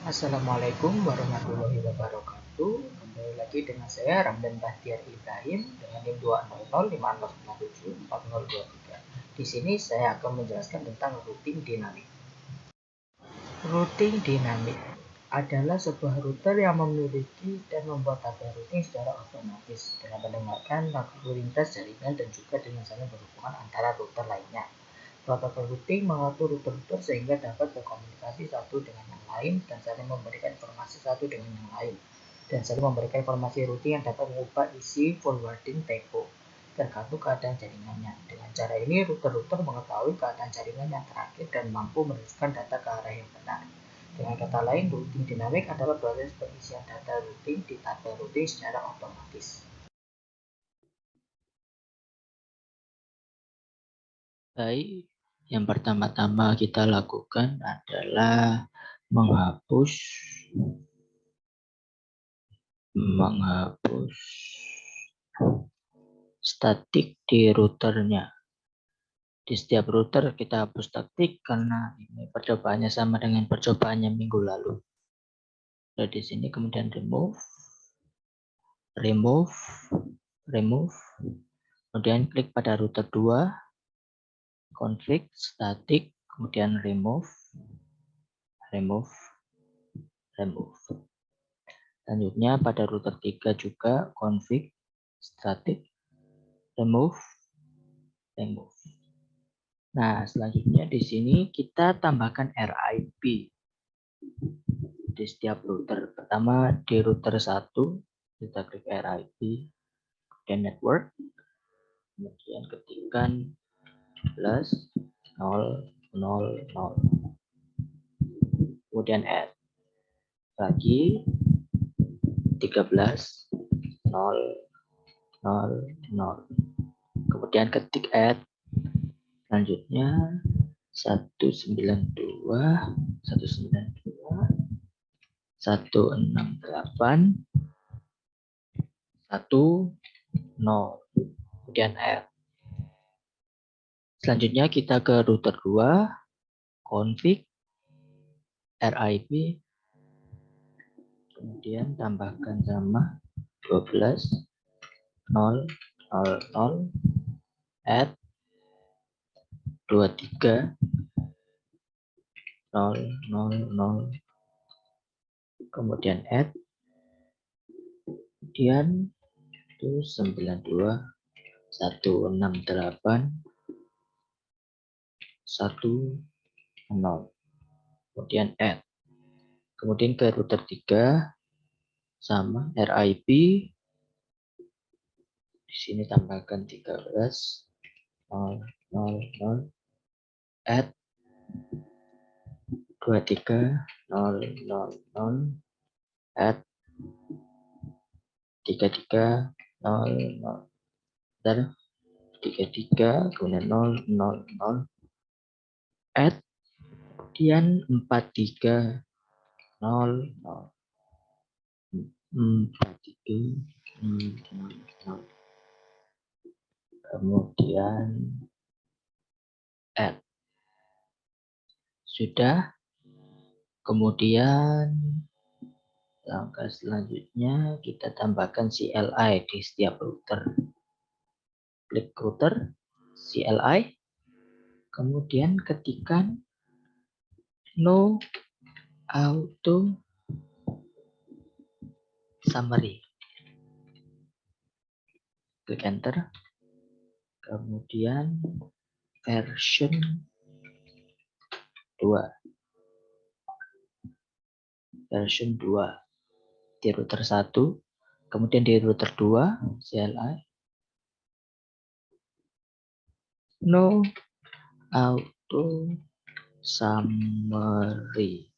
Assalamualaikum warahmatullahi wabarakatuh. Kembali lagi dengan saya Ramdan Bahtiar Ibrahim dengan NIM 20056744023. Di sini saya akan menjelaskan tentang routing dinamik. Routing dinamik adalah sebuah router yang memiliki dan membuat tabel routing secara otomatis dengan mendengarkan lalu lintas jaringan dan juga dengan saling berhubungan antara router lainnya. Protokol routing mengatur router-router sehingga dapat berkomunikasi satu dengan yang lain dan saling memberikan informasi satu dengan yang lain, dan saling memberikan informasi routing yang dapat mengubah isi forwarding tempo tergantung keadaan jaringannya. Dengan cara ini, router-router mengetahui keadaan jaringan yang terakhir dan mampu meneruskan data ke arah yang benar. Dengan kata lain, routing dinamik adalah proses pengisian data routing di tabel routing secara otomatis. Baik, yang pertama-tama kita lakukan adalah menghapus statik di routernya. Di setiap router kita hapus statik karena ini percobaannya sama dengan percobaannya minggu lalu. Nah, di sini kemudian remove, kemudian klik pada router 2, config, statik, kemudian remove. Selanjutnya pada router 3 juga config, statik, remove. Nah, selanjutnya di sini kita tambahkan RIP di setiap router. Pertama di router 1 kita klik RIP, kemudian network, kemudian ketikkan plus 000, kemudian add lagi 13.000, kemudian ketik add, selanjutnya 192.168.1.0, kemudian add. Selanjutnya kita ke router 2, config, RIP, kemudian tambahkan sama 12.000, add 23.000, kemudian add, kemudian 92.168.1.0, kemudian add. Kemudian ke router 3 sama RIP, di sini tambahkan 13.000, add 23.000, add 33.000, dan 33, kemudian 000, add, kemudian 43.000, 43.000, kemudian add. Sudah. Kemudian langkah selanjutnya kita tambahkan CLI di setiap router. Klik router, CLI, kemudian ketikkan no auto summary. Klik enter. Kemudian version 2. Di router 1, kemudian di router 2 CLI no auto summary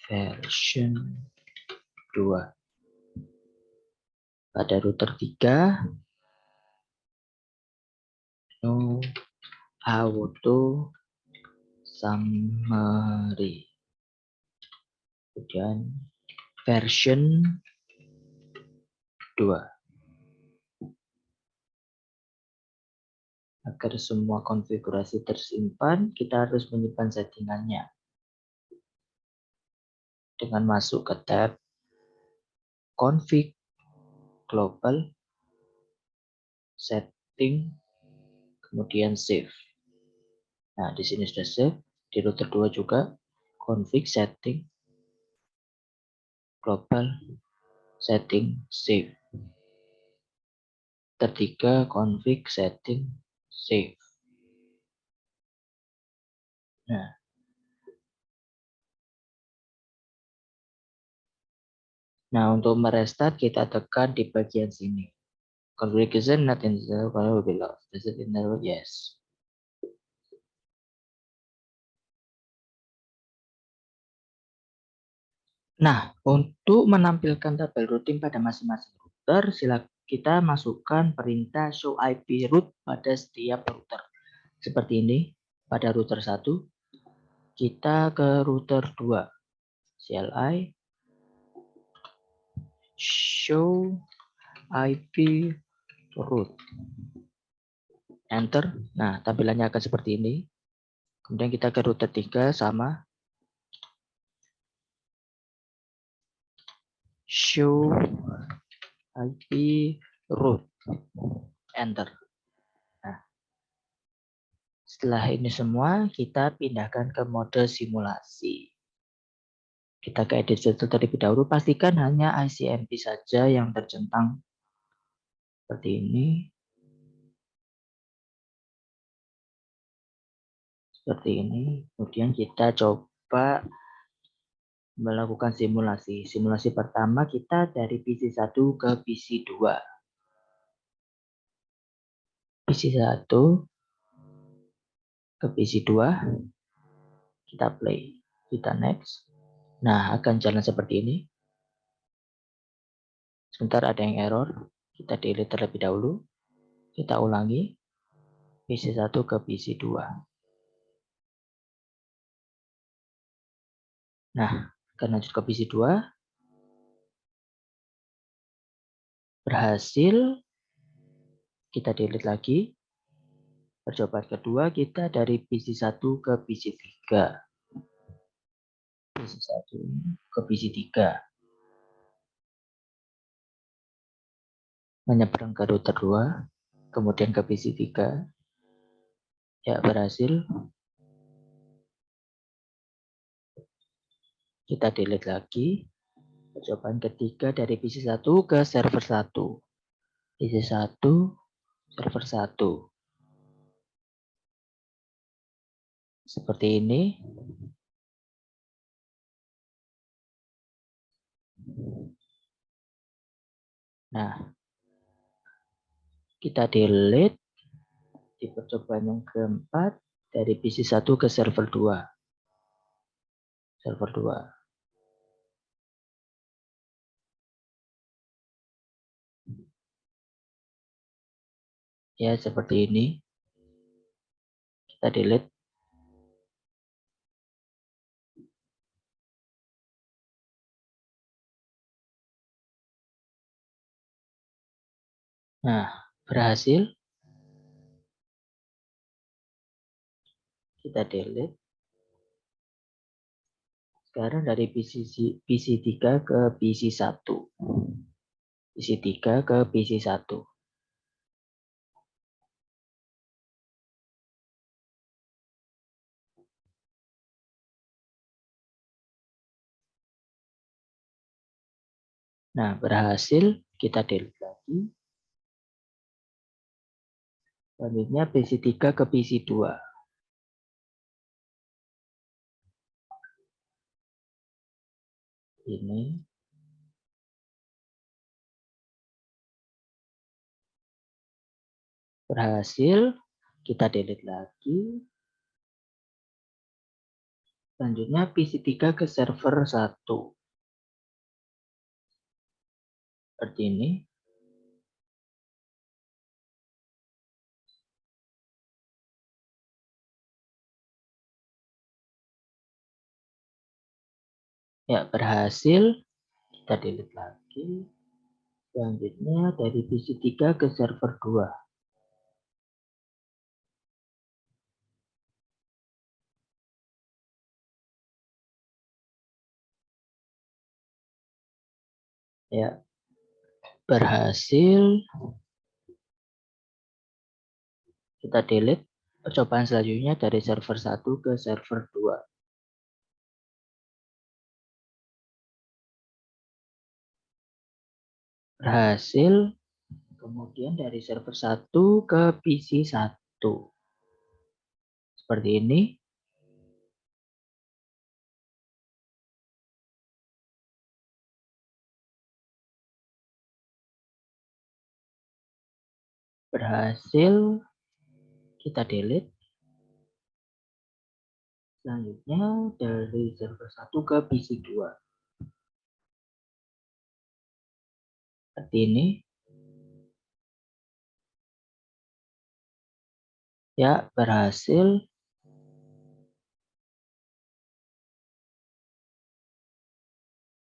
version 2. Pada router 3 no auto summary, kemudian version 2. Agar semua konfigurasi tersimpan, kita harus menyimpan settingannya. dengan masuk ke tab config global setting kemudian save. Nah, di sini sudah save. Di router 2 juga config setting global setting save. Ketiga config setting save. Nah, untuk merestart kita tekan di bagian sini. Configuration not installed kalau below. Does it enable? Yes. Nah, untuk menampilkan tabel routing pada masing-masing router, kita masukkan perintah show IP route pada setiap router. Seperti ini, pada router 1, kita ke router 2. CLI show IP route. Enter. Nah, tampilannya akan seperti ini. Kemudian kita ke router 3 sama show IP route. Enter. Nah, setelah ini semua kita pindahkan ke mode simulasi. Kita ke edit filter terlebih dahulu. Pastikan hanya ICMP saja yang tercentang. Seperti ini. Seperti ini. Kemudian kita coba melakukan simulasi. Simulasi pertama kita dari PC1 ke PC2. PC1 ke PC2. Kita play. Kita next. Nah, akan jalan seperti ini. Sebentar ada yang error. Kita delete terlebih dahulu. Kita ulangi. PC1 ke PC2. Nah, akan lanjut ke PC2. Berhasil. Kita delete lagi. Percobaan kedua kita dari PC1 ke PC3. PC1 ke PC3. Menyeberang ke router 2. Kemudian ke PC3. Ya, berhasil. Kita delete lagi. Percobaan ketiga dari PC1 ke server 1. PC1, server 1. Seperti ini. Nah, kita delete di percobaan yang keempat dari PC1 ke server 2. Server 2. Ya, seperti ini. Kita delete. Nah, berhasil. Kita delete. Sekarang dari PC3 ke PC1. PC3 ke PC1. Nah, berhasil. Kita delete lagi. Selanjutnya PC3 ke PC2. Ini. Berhasil. Kita delete lagi. Selanjutnya PC3 ke server 1. Seperti ini. Ya, berhasil. Kita delete lagi. Selanjutnya dari PC3 ke server 2. Ya, berhasil. Kita delete percobaan selanjutnya dari server 1 ke server 2. Berhasil. Kemudian dari server 1 ke PC 1. Seperti ini. Berhasil. Kita delete. Selanjutnya dari server 1 ke PC 2. Seperti ini. Ya, berhasil.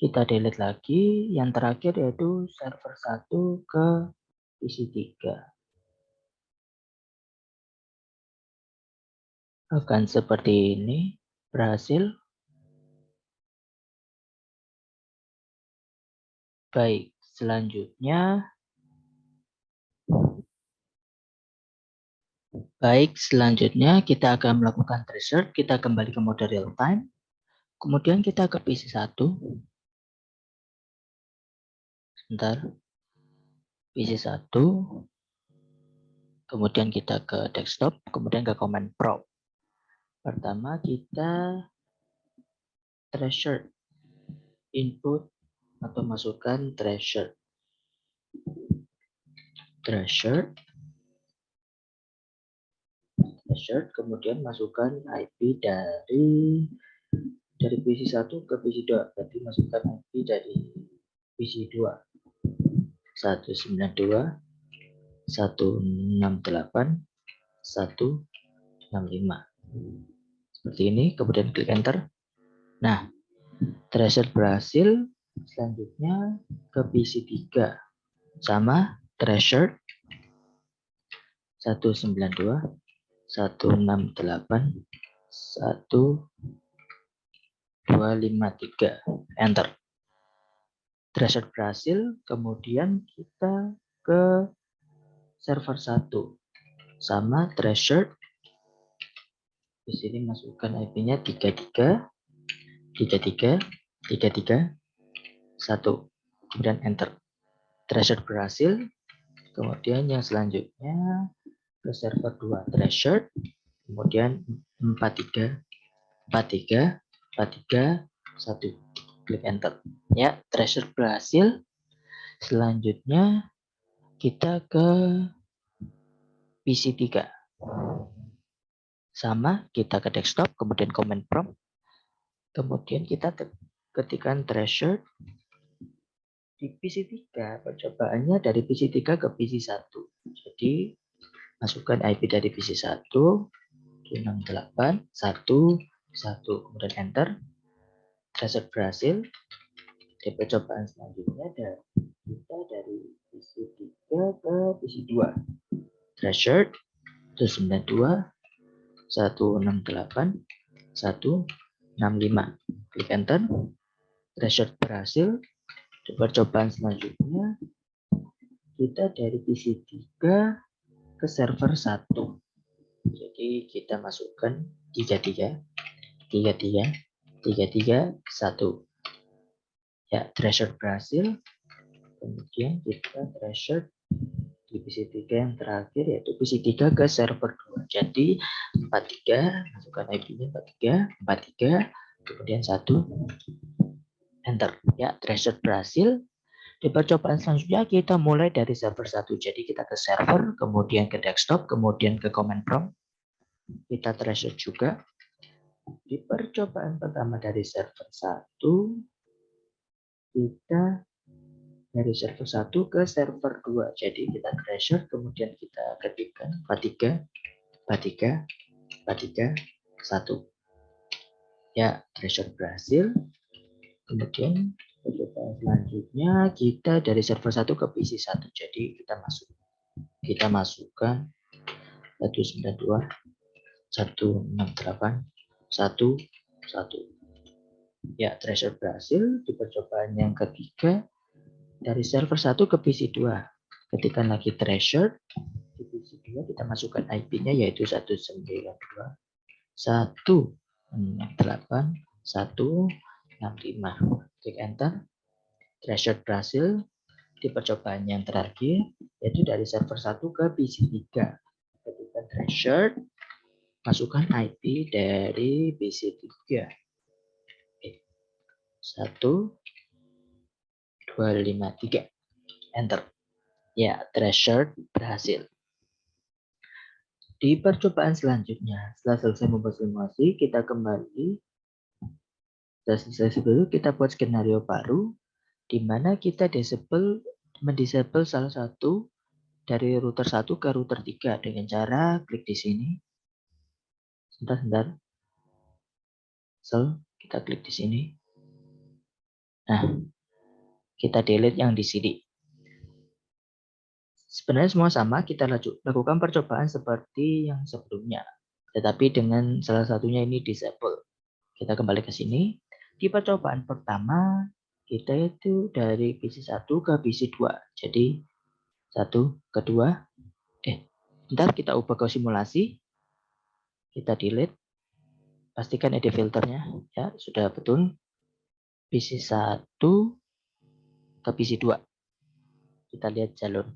Kita delete lagi. Yang terakhir yaitu server 1 ke PC 3. Akan seperti ini. Berhasil. Baik, selanjutnya kita akan melakukan tracer. Kita kembali ke mode real time. Kemudian kita ke PC 1. Sebentar. PC 1. Kemudian kita ke desktop, kemudian ke command prompt. Pertama kita tracer input atau masukkan tracer. Kemudian masukkan IP dari PC 1 ke PC 2. Berarti masukkan IP dari PC 2. 192 168 165. Seperti ini, kemudian klik enter. Nah, tracer berhasil. Selanjutnya ke PC 3. Sama tracer 192 168 1253. Enter. Tracer berhasil. Kemudian kita ke server 1. Sama tracer. Di sini masukkan IP-nya 33 33 33 1. Kemudian enter. Tracer berhasil. Kemudian yang selanjutnya ke server 2 tracer. Kemudian 43 43 43 1. Klik enter. Ya, tracer berhasil. Selanjutnya kita ke PC 3. Sama, kita ke desktop, kemudian command prompt. Kemudian kita ketikkan tracer di PC 3. Percobaannya dari PC 3 ke PC 1. Jadi masukkan IP dari PC 1 268 1 1. Kemudian enter. Tracer berhasil. Di percobaan selanjutnya kita dari PC 3 ke PC 2. Tracer 192 168 165. Klik enter. Tracer berhasil. Di percobaan selanjutnya kita dari PC 3 ke server 1. Jadi kita masukkan 33 33 33 1. Ya, tracer berhasil. Kemudian kita tracer di PC 3 yang terakhir yaitu PC 3 ke server 2. Jadi 43, masukkan IP-nya 43 43, kemudian 1, enter. Ya, tracer berhasil. Di percobaan selanjutnya kita mulai dari server 1. Jadi kita ke server, kemudian ke desktop, kemudian ke command prompt. Kita tracer juga. Di percobaan pertama dari server 1, kita dari server 1 ke server 2. Jadi kita tracer, kemudian kita ketikkan 43 43 43 1. Ya, tracer berhasil. Kemudian percobaan selanjutnya kita dari server 1 ke PC 1. Jadi kita masukkan 192 168 1 1. Ya, tracer berhasil. Di percobaan yang ketiga dari server 1 ke PC 2. Ketikkan lagi treasure. Di PC 2 kita masukkan IP-nya yaitu 192.168.165. Klik enter. Treasure berhasil. Di percobaan yang terakhir yaitu dari server 1 ke PC 3. Ketikkan treasure, masukkan IP dari PC 3. 1253. Enter. Ya, treasure berhasil. Di percobaan selanjutnya, setelah selesai membuat simulasi, kita kembali. Setelah selesai dulu, kita buat skenario baru, di mana kita mendisable salah satu dari router 1 ke router 3 dengan cara klik di sini. Sebentar. Kita klik di sini. Nah, kita delete yang di sini. Sebenarnya semua sama, kita lakukan percobaan seperti yang sebelumnya. Tetapi dengan salah satunya ini disable. Kita kembali ke sini. Di percobaan pertama, kita itu dari PC 1 ke PC 2. Jadi, 1 ke 2. Bentar kita ubah ke simulasi. Kita delete. Pastikan ada filternya. Ya, sudah betul. PC 1 ke PC 2. Kita lihat jalur.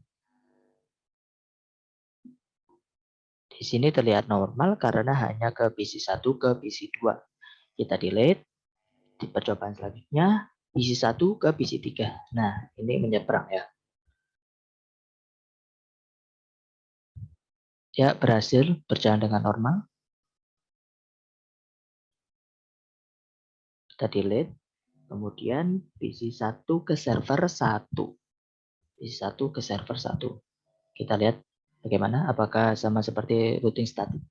Di sini terlihat normal karena hanya ke PC 1 ke PC 2. Kita delete. Di percobaan selanjutnya, PC 1 ke PC 3. Nah, ini menyeberang ya. Ya, berhasil berjalan dengan normal. Kita delete. Kemudian PC 1 ke server 1. PC 1 ke server 1. Kita lihat bagaimana, apakah sama seperti routing static.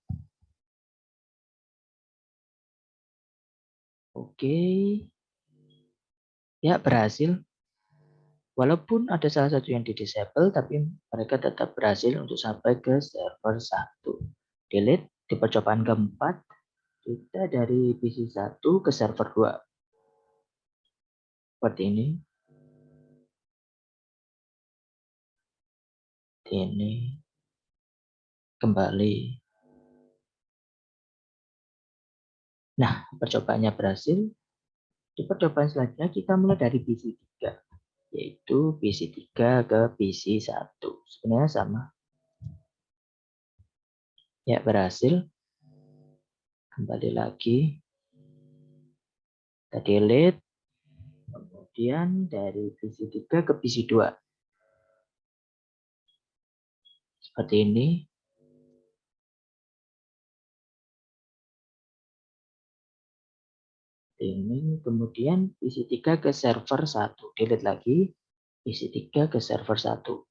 Oke. Ya, berhasil. Walaupun ada salah satu yang di-disable, tapi mereka tetap berhasil untuk sampai ke server 1. Delete. Di percobaan keempat, kita dari PC 1 ke server 2. Seperti ini. Ini. Kembali. Nah, percobaannya berhasil. Di percobaan selanjutnya, kita mulai dari PC 3. Yaitu PC 3 ke PC 1. Sebenarnya sama. Ya, berhasil. Kembali lagi. Kita delete. Kemudian dari PC 3 ke PC 2. Seperti ini. Ini kemudian PC 3 ke server 1. Delete lagi. PC 3 ke server 1.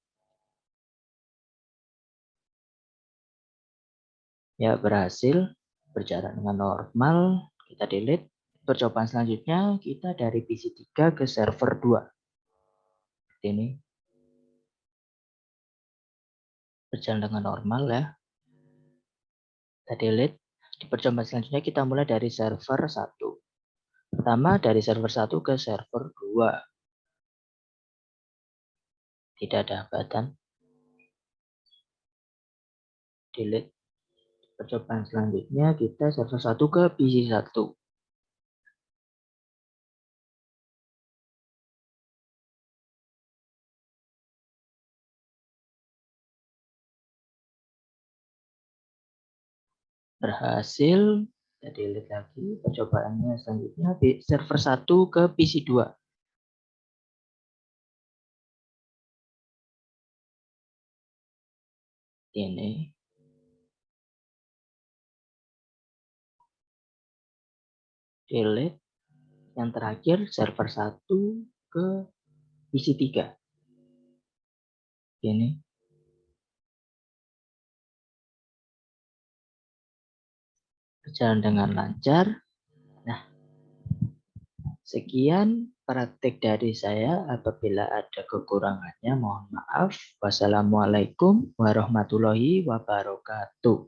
Ya, berhasil. Berjalan dengan normal. Kita delete. Percobaan selanjutnya kita dari PC 3 ke server 2. Ini berjalan dengan normal ya. Kita delete. Di percobaan selanjutnya kita mulai dari server 1. Pertama dari server 1 ke server 2. Tidak ada hambatan. Delete. Percobaan selanjutnya kita server 1 ke PC 1. Berhasil. Kita delete lagi. Percobaannya selanjutnya di server 1 ke PC 2. Ini. Delete. Yang terakhir server 1 ke PC 3. Ini. Berjalan dengan lancar. Nah, sekian praktik dari saya. Apabila ada kekurangannya mohon maaf. Wassalamualaikum warahmatullahi wabarakatuh.